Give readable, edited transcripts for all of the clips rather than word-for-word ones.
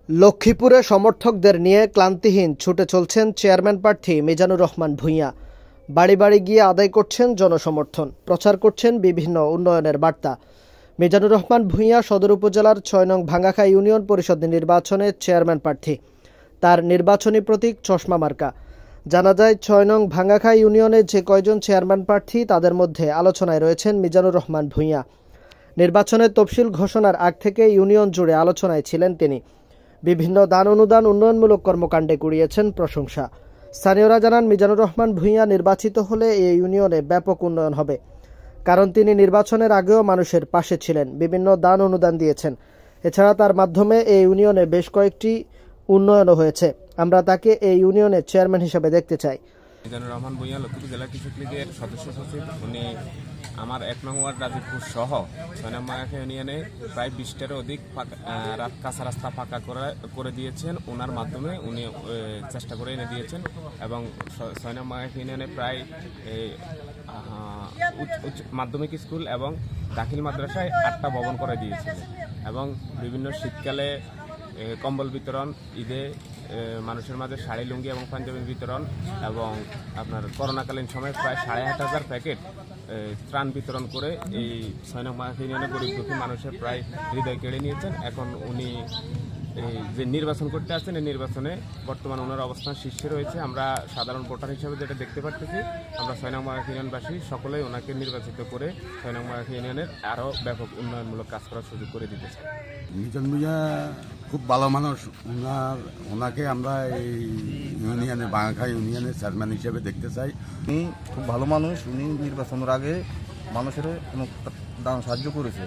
লক্ষ্মীপুরে সমর্থকদের নিয়ে ক্লান্তিহীন ছুটে চলছেন চেয়ারম্যান প্রার্থী মিজানুর রহমান ভূঁইয়া। বাড়ি বাড়ি গিয়ে আদায় করছেন জনসমর্থন, প্রচার করছেন বিভিন্ন উন্নয়নের বার্তা। মিজানুর রহমান ভূঁইয়া সদর উপজেলার ৬ নং ভাঙ্গাখাই ইউনিয়ন পরিষদ নির্বাচনে চেয়ারম্যান প্রার্থী। তার নির্বাচনী প্রতীক চশমা মার্কা। জানা যায় ৬ নং ভাঙ্গাখাই ইউনিয়নে যে কয়জন চেয়ারম্যান প্রার্থী তাদের মধ্যে আলোচনায় রয়েছেন মিজানুর রহমান ভূঁইয়া। নির্বাচনের তফসিল ঘোষণার আগ থেকে ইউনিয়ন জুড়ে আলোচনায় ছিলেন তিনি। বিভিন্ন দান অনুদান উন্নয়নমূলক কর্মকাণ্ডে কুড়িয়েছেন প্রশংসা। স্থানীয়রা জানান, মিজানুর রহমান ভূঁইয়া নির্বাচিত হলে এই ইউনিয়নে ব্যাপক উন্নয়ন হবে, কারণ তিনি নির্বাচনের আগেও মানুষের পাশে ছিলেন, বিভিন্ন দান অনুদান দিয়েছেন। এছাড়া তার মাধ্যমে এই ইউনিয়নে বেশ কয়েকটি উন্নয়নও হয়েছে। আমরা তাকে এই ইউনিয়নের চেয়ারম্যান হিসেবে দেখতে চাই। মিজানুর রহমান ভূঁইয়া লক্ষ্মীপুর জেলা কৃষক লীগের সদস্য সচিব। উনি আমার ১ নং ওয়ার্ড রাজীবপুর সহ ৬ নং ভাঙ্গাখাই ইউনিয়নে প্রায় ২০টারও অধিক কাঁচা রাস্তা পাকা করে দিয়েছেন। ওনার মাধ্যমে উনি চেষ্টা করে এনে দিয়েছেন এবং ৬ নং ভাঙ্গাখাই ইউনিয়নে প্রায় মাধ্যমিক স্কুল এবং দাখিল মাদ্রাসায় ৮টা ভবন করে দিয়েছিলেন এবং বিভিন্ন শীতকালে কম্বল বিতরণ, ঈদে মানুষের মাঝে শাড়ি, লুঙ্গি এবং পাঞ্জাবি বিতরণ এবং আপনার করোনাকালীন সময়ে প্রায় ৮,৫০০ প্যাকেট ত্রাণ বিতরণ করে এই ৬ নং ভাঙ্গাখাই ইউনিয়নে গরিব দুঃখী মানুষের প্রায় হৃদয় কেড়ে নিয়েছেন। এখন উনি যে নির্বাচন করতে আসছেন, এই নির্বাচনে বর্তমান ওনার অবস্থান শীর্ষে রয়েছে। আমরা সাধারণ ভোটার হিসেবে যেটা দেখতে পাচ্ছি, আমরা ৬ নং ভাঙ্গাখাই ইউনিয়নবাসী সকলেই ওনাকে নির্বাচিত করে ৬ নং ভাঙ্গাখাই ইউনিয়নের আরও ব্যাপক উন্নয়নমূলক কাজ করার সুযোগ করে দিতে চাই। মিজান ভূঁইয়া খুব ভালো মানুষ। ওনাকে আমরা এই ইউনিয়নে ভাঙ্গাখাই ইউনিয়নের চেয়ারম্যান হিসেবে দেখতে চাই। উনি খুব ভালো মানুষ। উনি নির্বাচনের আগে মানুষের দান সাহায্য করেছে।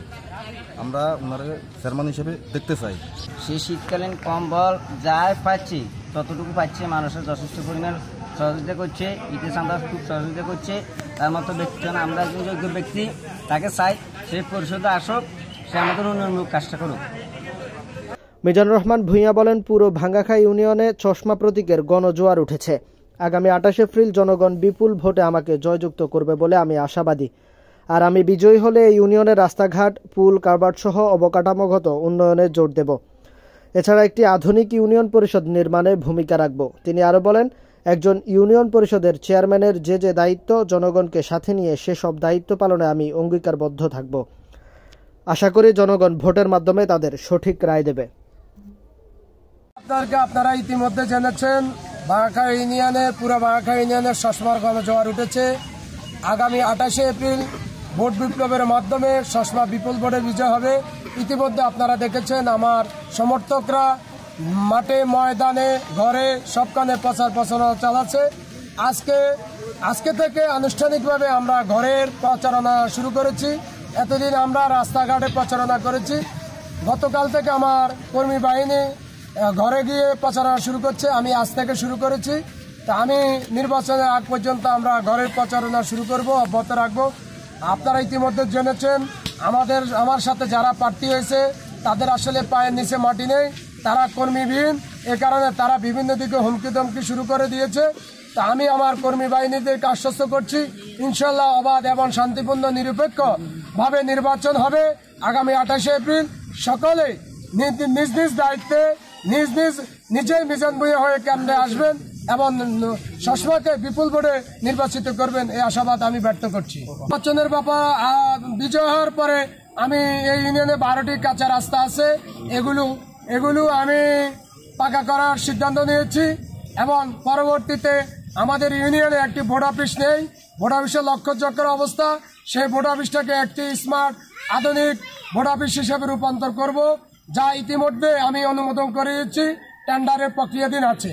আমরা ওনার চেয়ারম্যান হিসেবে দেখতে চাই। সেই শীতকালীন কম্বল যাই পাচ্ছি ততটুকু পাচ্ছি, মানুষের যথেষ্ট পরিমাণ সহযোগিতা করছে, ঈদে চাঁদা খুব সহযোগিতা করছে। তার মতো ব্যক্তি, আমরা একজন যোগ্য ব্যক্তি, তাকে চাই সে পরিষদে আসুক, সে আমাদের উন্নয়নমূলক কাজটা করুক। মিজানুর রহমান ভূঁইয়া বলেন, পুরো ভাঙ্গাখাই ইউনিয়নে চশমা প্রতীকের গণজোয়ার উঠেছে। আগামী ২৮ এপ্রিল জনগণ বিপুল ভোটে আমাকে জয়যুক্ত করবে বলে আমি আশাবাদী। আর আমি বিজয়ী হলে এই ইউনিয়নের রাস্তাঘাট, পুল, কারবার সহ অবকাঠামোগত উন্নয়নে জোর দেব। এছাড়া একটি আধুনিক ইউনিয়ন পরিষদ নির্মাণে ভূমিকা রাখব। তিনি আরও বলেন, একজন ইউনিয়ন পরিষদের চেয়ারম্যানের যে দায়িত্ব, জনগণকে সাথে নিয়ে সেসব দায়িত্ব পালনে আমি অঙ্গীকারবদ্ধ থাকব। আশা করি জনগণ ভোটের মাধ্যমে তাদের সঠিক রায় দেবে। আপনারা ইতিমধ্যে জেনেছেন, ভাঙ্গাখাই ইউনিয়নে, পুরো ভাঙ্গাখাই ইউনিয়নের চশমার গণজোয়ার উঠেছে। আগামী ২৮ এপ্রিল ভোট বিপ্লবের মাধ্যমে চশমা বিপুল ভোটে বিজয় হবে। ইতিমধ্যে আপনারা দেখেছেন আমার সমর্থকরা মাঠে, ময়দানে, ঘরে সবখানে প্রচার প্রচারণা চালাচ্ছে। আজকে থেকে আনুষ্ঠানিকভাবে আমরা ঘরের প্রচারণা শুরু করেছি। এতদিন আমরা রাস্তাঘাটে প্রচারণা করেছি। গতকাল থেকে আমার কর্মী বাহিনী ঘরে গিয়ে প্রচারণা শুরু করছে। আমি আজ থেকে শুরু করেছি। তা আমি নির্বাচনের আগ পর্যন্ত আমরা ঘরের প্রচারণা শুরু করব, অব্যাহত রাখবো। আপনারা ইতিমধ্যে জেনেছেন, আমার সাথে যারা প্রার্থী হয়েছে তাদের আসলে পায়ের নিচে মাটি নেই, তারা কর্মীবিহীন। এ কারণে তারা বিভিন্ন দিকে হুমকি ধমকি শুরু করে দিয়েছে। তা আমি আমার কর্মী বাহিনীদেরকে আশ্বস্ত করছি, ইনশাল্লাহ অবাধ এবং শান্তিপূর্ণ নিরপেক্ষ ভাবে নির্বাচন হবে। আগামী ২৮ এপ্রিল সকলে নিজ নিজ দায়িত্বে নিজেই মিজান ভূঁইয়া হয়ে কেন্দ্রে আসবেন এবং চশমাকে বিপুল ভোটে নির্বাচিত করবেন, এই আশাবাদ আমি ব্যক্ত করছি। নির্বাচনের ব্যাপার বিজয় হওয়ার পরে আমি এই ইউনিয়নে ১২টি কাঁচা রাস্তা আছে, এগুলো আমি পাকা করার সিদ্ধান্ত নিয়েছি এবং পরবর্তীতে আমাদের ইউনিয়নে একটি ভোট অফিস নেই, ভোট অফিসের লক্ষ্যচক্র অবস্থা। সেই ভোট অফিসটাকে একটি স্মার্ট আধুনিক ভোট অফিস হিসেবে রূপান্তর করব, যা ইতিমধ্যে আমি অনুমোদন করে দিচ্ছি, টেন্ডারের প্রক্রিয়াধীন আছে।